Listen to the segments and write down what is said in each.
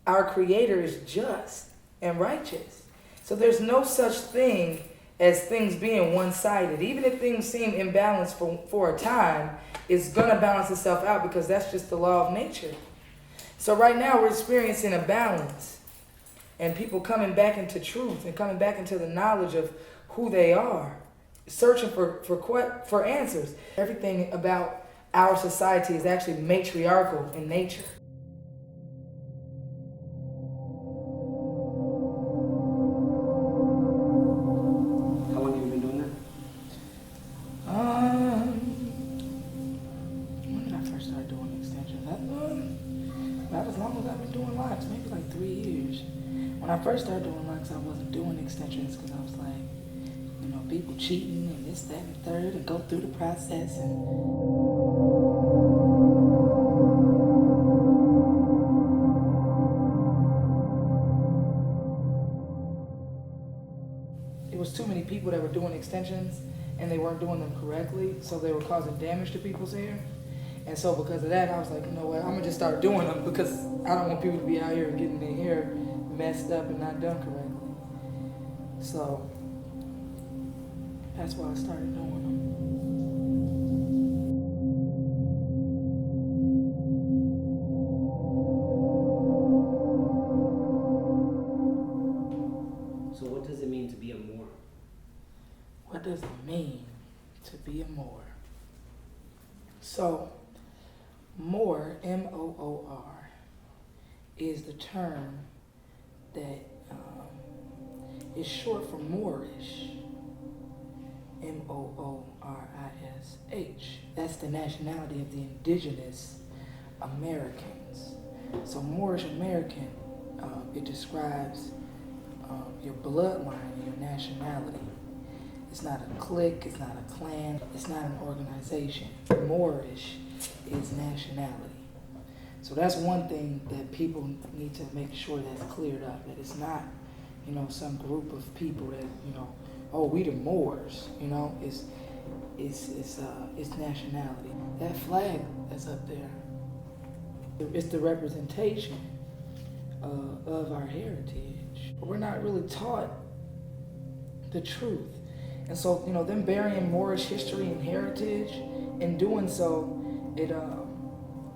our Creator is just and righteous. So there's no such thing as things being one-sided. Even if things seem imbalanced for a time, it's going to balance itself out because that's just the law of nature. So right now we're experiencing a balance and people coming back into truth and coming back into the knowledge of who they are, searching for answers. Everything about our society is actually matriarchal in nature. How long have you been doing that? When did I first start doing extensions? About as long as I've been doing Locs, maybe like 3 years. When I first started doing Locs, I wasn't doing extensions because I was like, people cheating and this, that, and the third, and go through the process. And it was too many people that were doing extensions and they weren't doing them correctly, so they were causing damage to people's hair. And so because of that, I was like, you know what, I'm gonna just start doing them because I don't want people to be out here and getting their hair messed up and not done correctly. So that's why I started doing them. So what does it mean to be a Moor? What does it mean to be a Moor? So, Moor, M-O-O-R, is the term that is short for Moorish. M-O-O-R-I-S-H. That's the nationality of the indigenous Americans. So Moorish American, it describes your bloodline and your nationality. It's not a clique, it's not a clan, it's not an organization. Moorish is nationality. So that's one thing that people need to make sure that's cleared up, that it's not, some group of people that, oh, we the Moors, it's nationality. That flag that's up there, it's the representation of our heritage. We're not really taught the truth. And so, them burying Moorish history and heritage, in doing so,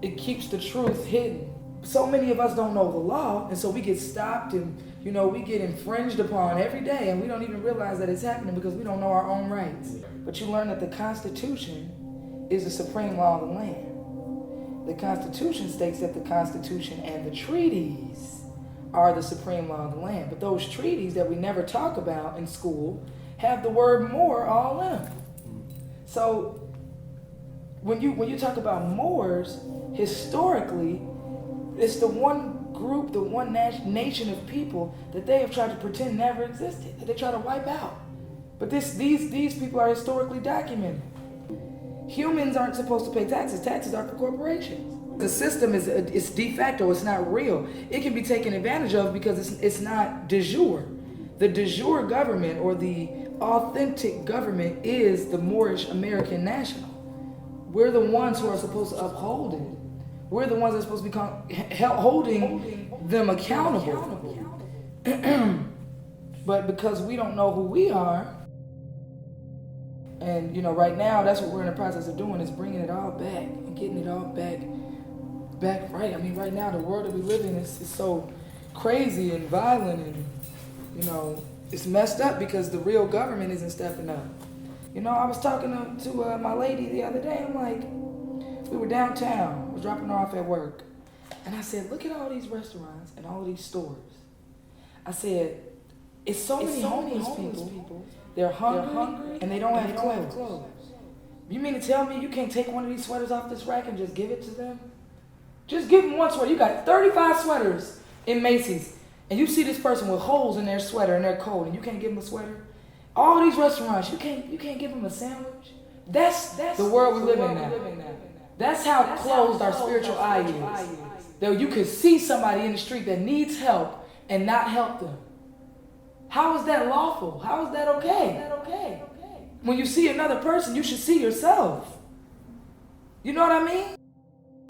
it keeps the truth hidden. So many of us don't know the law, and so we get stopped and, we get infringed upon every day, and we don't even realize that it's happening because we don't know our own rights. But you learn that the Constitution is the supreme law of the land. The Constitution states that the Constitution and the treaties are the supreme law of the land. But those treaties that we never talk about in school have the word Moor all in them. So when you talk about Moors, historically, it's the one group, the one nation of people that they have tried to pretend never existed, that they try to wipe out. But these people are historically documented. Humans aren't supposed to pay taxes. Taxes are for corporations. The system it's de facto, it's not real. It can be taken advantage of because it's not de jure. The de jure government, or the authentic government, is the Moorish American national. We're the ones who are supposed to uphold it. We're the ones that are supposed to be holding them accountable. But because we don't know who we are, and right now that's what we're in the process of doing, is bringing it all back and getting it all back right. I mean, right now the world that we live in is so crazy and violent, and it's messed up because the real government isn't stepping up. I was talking to my lady the other day. I'm like, we were downtown, I was dropping her off at work, and I said, look at all these restaurants and all these stores. I said, it's so many homeless people. They're hungry and they don't have clothes. You mean to tell me you can't take one of these sweaters off this rack and just give it to them? Just give them one sweater. You got 35 sweaters in Macy's, and you see this person with holes in their sweater and they're cold, and you can't give them a sweater? All these restaurants, you can't give them a sandwich? That's the world we live in now. That's how closed our spiritual eye is. That you could see somebody in the street that needs help and not help them. How is that lawful? How is that okay? When you see another person, you should see yourself. You know what I mean?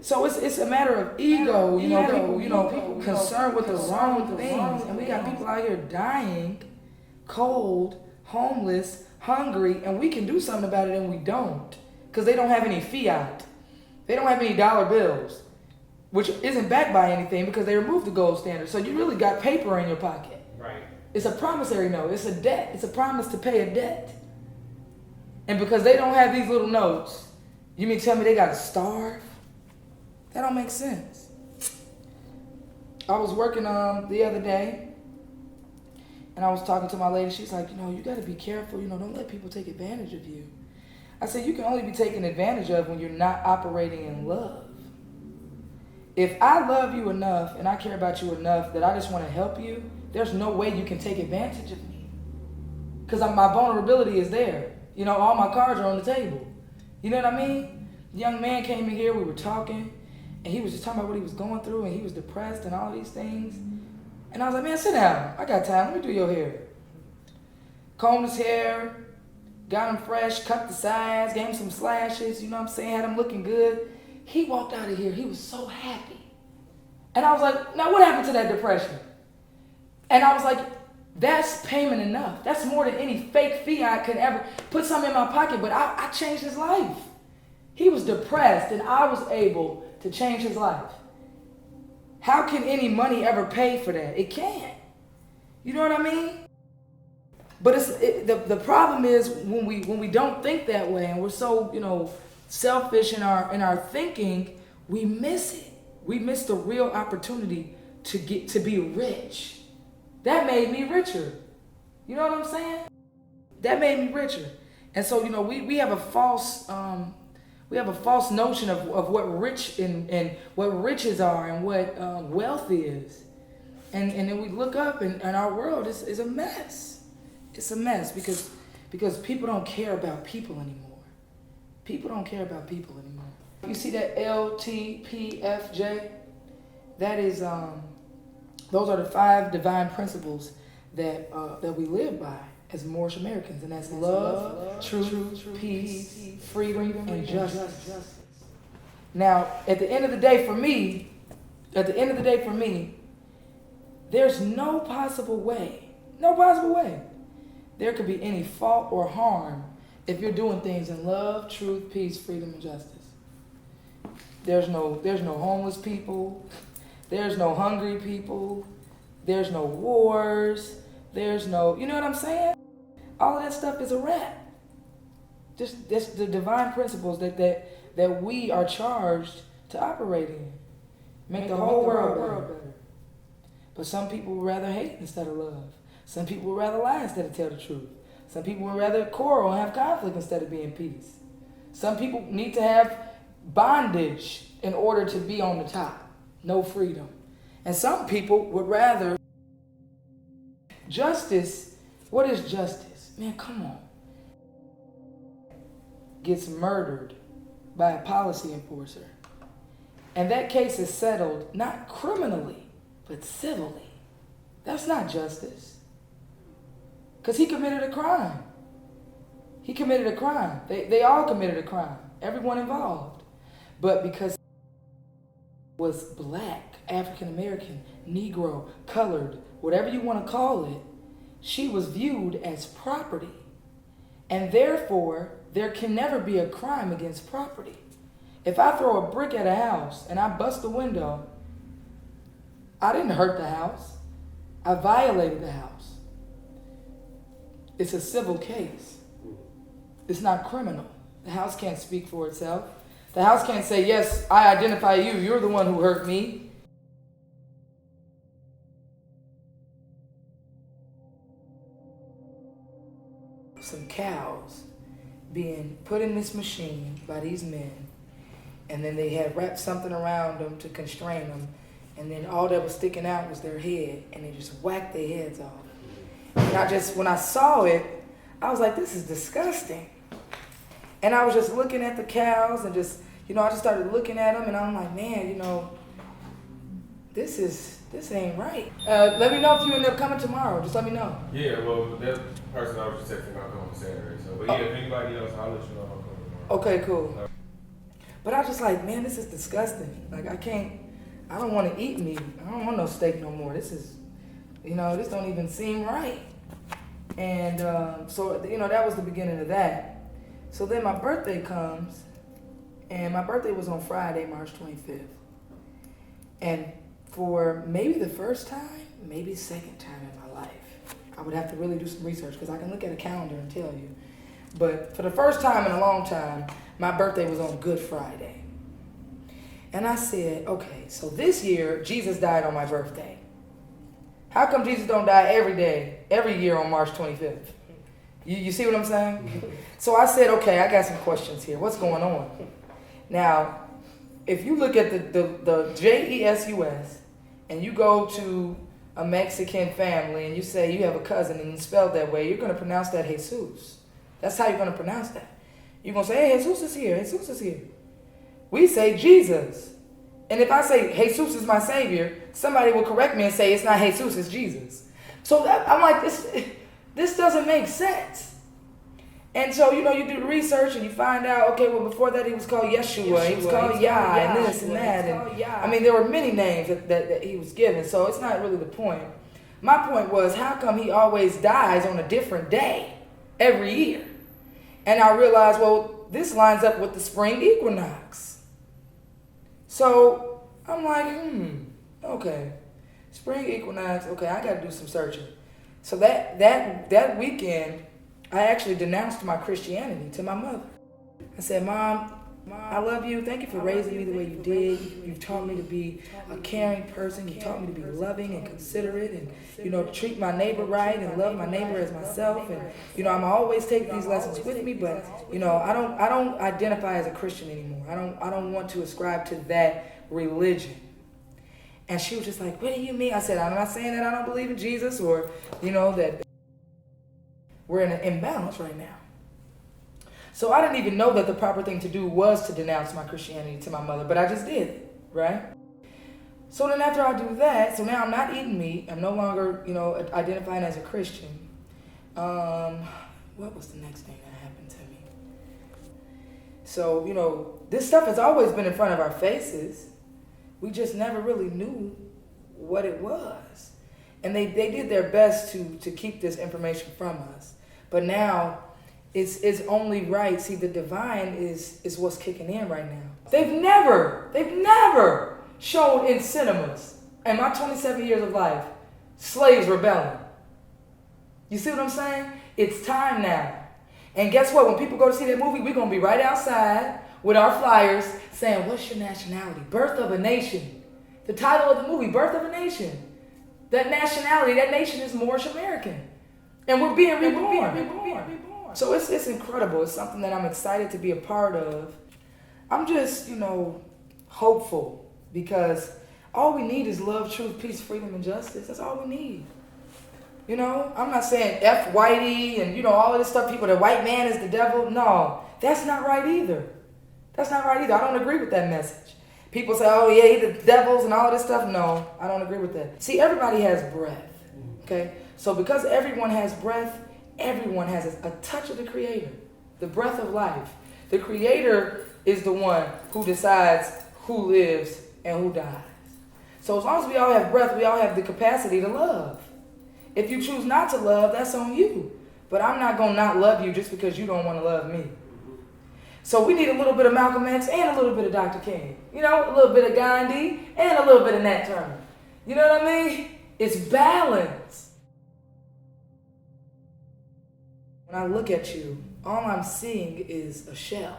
So it's a matter of ego, people concerned with the wrong things, and we got people out here dying, cold, homeless, hungry, and we can do something about it and we don't, because they don't have any fiat, they don't have any dollar bills, which isn't backed by anything because they removed the gold standard. So you really got paper in your pocket. Right. It's a promissory note. It's a debt. It's a promise to pay a debt. And because they don't have these little notes, you mean tell me they gotta starve? That don't make sense. I was working the other day, and I was talking to my lady. She's like, you gotta be careful. Don't let people take advantage of you. I said, you can only be taken advantage of when you're not operating in love. If I love you enough and I care about you enough that I just want to help you, there's no way you can take advantage of me. Because my vulnerability is there. All my cards are on the table. You know what I mean? The young man came in here, we were talking, and he was just talking about what he was going through, and he was depressed and all these things. And I was like, man, sit down. I got time. Let me do your hair. Combed his hair, got him fresh, cut the sides, gave him some slashes, had him looking good. He walked out of here. He was so happy. And I was like, now what happened to that depression? And I was like, that's payment enough. That's more than any fake fiat could ever put something in my pocket. But I changed his life. He was depressed, and I was able to change his life. How can any money ever pay for that? It can't. You know what I mean? But the problem is when we don't think that way, and we're so selfish in our thinking, we miss it. We miss the real opportunity to be rich. That made me richer. You know what I'm saying? That made me richer. And so we have a false notion of what rich and what riches are and what wealth is. And then we look up and our world is a mess. It's a mess because people don't care about people anymore. People don't care about people anymore. You see that LTPFJ? That is, those are the 5 divine principles that we live by as Moorish Americans, and that's love, truth, peace, freedom, and justice. Now, at the end of the day, for me, there's no possible way there could be any fault or harm if you're doing things in love, truth, peace, freedom, and justice. There's no homeless people. There's no hungry people. There's no wars. There's no, you know what I'm saying? All of that stuff is a wrap. Just the divine principles that we are charged to operate in. Make the whole world better. But some people would rather hate instead of love. Some people would rather lie instead of tell the truth. Some people would rather quarrel and have conflict instead of be in peace. Some people need to have bondage in order to be on the top. No freedom. And some people would rather justice. What is justice? Man, come on. Gets murdered by a policy enforcer. And that case is settled not criminally, but civilly. That's not justice. Because he committed a crime. He committed a crime. They all committed a crime. Everyone involved. But because was black, African American, Negro, colored, whatever you want to call it, she was viewed as property. And therefore, there can never be a crime against property. If I throw a brick at a house and I bust the window, I didn't hurt the house. I violated the house. It's a civil case. It's not criminal. The house can't speak for itself. The house can't say, yes, I identify you. You're the one who hurt me. Some cows being put in this machine by these men, and then they had wrapped something around them to constrain them, and then all that was sticking out was their head, and they just whacked their heads off. And when I saw it, I was like, this is disgusting. And I was just looking at the cows and just, I just started looking at them, and I'm like, man, this ain't right. Let me know if you end up coming tomorrow. Just let me know. Yeah, well, that person I was just texting about coming Saturday. So, but yeah, if anybody else, I'll let you know if I'm coming tomorrow. Okay, cool. But I was just like, man, this is disgusting. Like, I don't want to eat meat. I don't want no steak no more. This is, this don't even seem right. And so, that was the beginning of that. So then my birthday comes, and my birthday was on Friday, March 25th. And for maybe the first time, maybe second time in my life, I would have to really do some research because I can look at a calendar and tell you. But for the first time in a long time, my birthday was on Good Friday. And I said, okay, so this year, Jesus died on my birthday. How come Jesus don't die every year on March 25th? You see what I'm saying? So I said, okay, I got some questions here. What's going on? Now, if you look at the Jesus and you go to a Mexican family and you say you have a cousin and it's spelled that way, you're going to pronounce that Jesus. That's how you're going to pronounce that. You're going to say, hey, Jesus is here. Jesus is here. We say Jesus. And if I say Jesus is my Savior, somebody will correct me and say it's not Jesus, it's Jesus. So I'm like, this doesn't make sense. And so, you do the research and you find out, okay, well, before that he was called Yeshua, he was called Yah, and this and that. And, I mean, there were many names that he was given, so it's not really the point. My point was, how come he always dies on a different day every year? And I realized, well, this lines up with the spring equinox. So I'm like, okay, spring equinox, okay, I got to do some searching. So that weekend, I actually denounced my Christianity to my mother. I said, Mom, I love you. Thank you for raising me the way you did. You've taught me to be a caring person. You've taught me to be loving and considerate and, treat my neighbor right and love my neighbor as myself. And, I'm always take these lessons with me, but, I don't identify as a Christian anymore. I don't want to ascribe to that religion. And she was just like, what do you mean? I said, I'm not saying that I don't believe in Jesus or, that we're in an imbalance right now. So I didn't even know that the proper thing to do was to denounce my Christianity to my mother, but I just did it, right? So then after I do that, so now I'm not eating meat. I'm no longer, identifying as a Christian. What was the next thing that happened to me? So, this stuff has always been in front of our faces. We just never really knew what it was. And they did their best to keep this information from us. But now, it's only right. See, the divine is what's kicking in right now. They've never shown in cinemas, in my 27 years of life, slaves rebelling. You see what I'm saying? It's time now. And guess what? When people go to see that movie, we're going to be right outside with our flyers saying, what's your nationality? Birth of a Nation. The title of the movie, Birth of a Nation. That nationality, that nation is Moorish American. And we're being reborn. So it's incredible. It's something that I'm excited to be a part of. I'm just, hopeful because all we need is love, truth, peace, freedom, and justice. That's all we need. I'm not saying F whitey and, all of this stuff, people, the white man is the devil. No, that's not right either. I don't agree with that message. People say, oh, yeah, the devils and all of this stuff. No, I don't agree with that. See, everybody has breath, okay? So because everyone has breath, everyone has a touch of the Creator, the breath of life. The Creator is the one who decides who lives and who dies. So as long as we all have breath, we all have the capacity to love. If you choose not to love, that's on you. But I'm not going to not love you just because you don't want to love me. So we need a little bit of Malcolm X and a little bit of Dr. King. A little bit of Gandhi and a little bit of Nat Turner. You know what I mean? It's balance. When I look at you, all I'm seeing is a shell.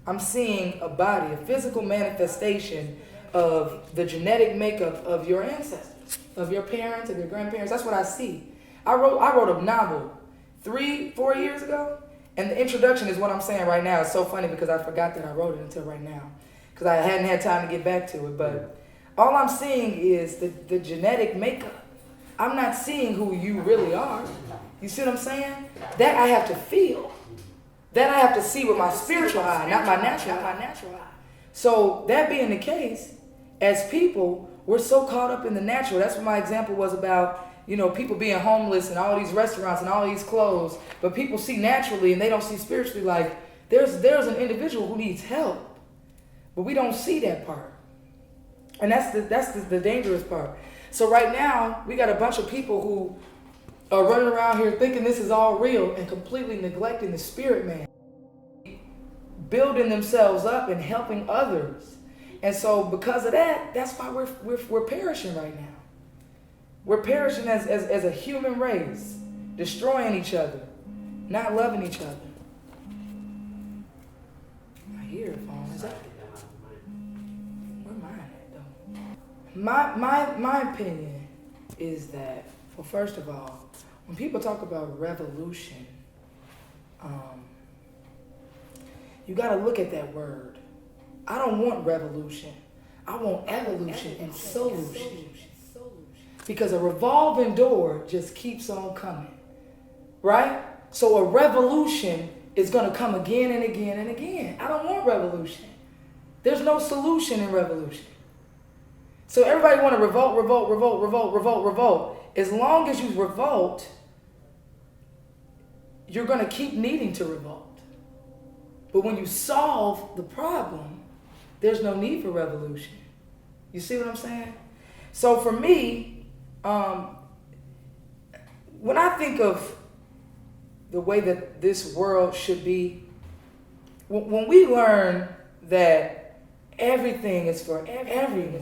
I'm seeing a body, a physical manifestation of the genetic makeup of your ancestors, of your parents, of your grandparents. That's what I see. I wrote a novel 3-4 years ago, and the introduction is what I'm saying right now. It's so funny because I forgot that I wrote it until right now because I hadn't had time to get back to it. But all I'm seeing is the genetic makeup. I'm not seeing who you really are. You see what I'm saying? That I have to feel. That I have to see with my spiritual eye, not my natural eye. So that being the case, as people, we're so caught up in the natural. That's what my example was about, people being homeless and all these restaurants and all these clothes. But people see naturally and they don't see spiritually. Like there's an individual who needs help. But we don't see that part. And that's the dangerous part. So right now, we got a bunch of people who are running around here thinking this is all real and completely neglecting the spirit man. Building themselves up and helping others. And so because of that, that's why we're perishing right now. We're perishing as a human race, destroying each other, not loving each other. I hear it, phone. Is that? Where mine at though? My opinion is that, well, first of all, when people talk about revolution, you got to look at that word. I don't want revolution. I want evolution and solution. Because a revolving door just keeps on coming. Right? So a revolution is going to come again and again and again. I don't want revolution. There's no solution in revolution. So everybody want to revolt. As long as you revolt, you're going to keep needing to revolt. But when you solve the problem, there's no need for revolution. You see what I'm saying? So for me, when I think of the way that this world should be, when we learn that everything is for everyone,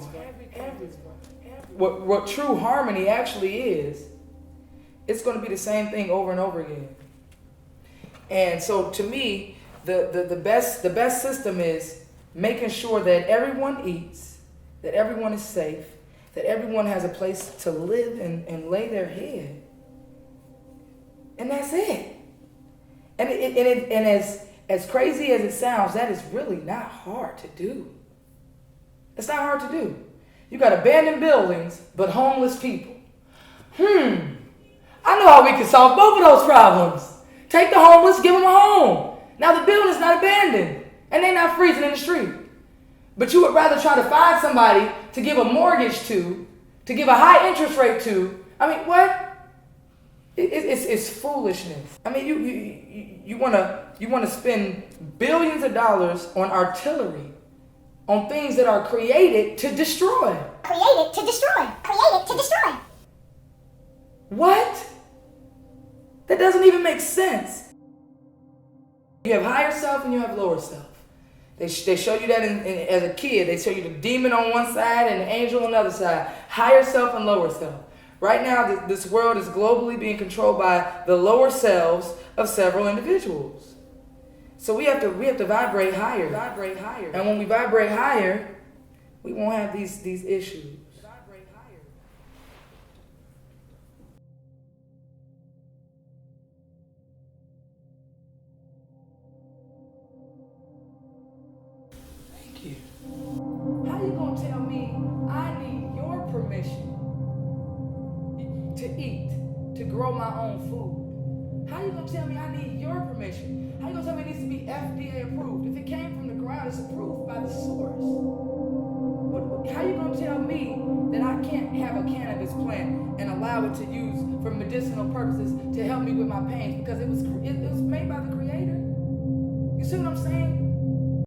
what true harmony actually is, it's going to be the same thing over and over again. And so to me, the best system is making sure that everyone eats, that everyone is safe, that everyone has a place to live and lay their head. And that's it. And as crazy as it sounds, that is really not hard to do. It's not hard to do. You got abandoned buildings, but homeless people. I know how we can solve both of those problems. Take the homeless, give them a home. Now the building's not abandoned, and they're not freezing in the street. But you would rather try to find somebody to give a mortgage to give a high interest rate to. I mean, what? It's foolishness. I mean, you wanna spend billions of dollars on artillery, on things that are created to destroy. Created to destroy. What? That doesn't even make sense. You have higher self and you have lower self. They show you that as a kid. They show you the demon on one side and the angel on the other side. Higher self and lower self. Right now, this world is globally being controlled by the lower selves of several individuals. So we have to vibrate higher. And when we vibrate higher, we won't have these issues. Thank you. How you gonna tell me I need your permission to eat, to grow my own food? How you gonna tell me I need your permission? How you gonna tell me it needs to be FDA approved? If it came from the ground, it's approved by the source. How you gonna tell me that I can't have a cannabis plant and allow it to use for medicinal purposes to help me with my pain because it was made by the Creator? You see what I'm saying?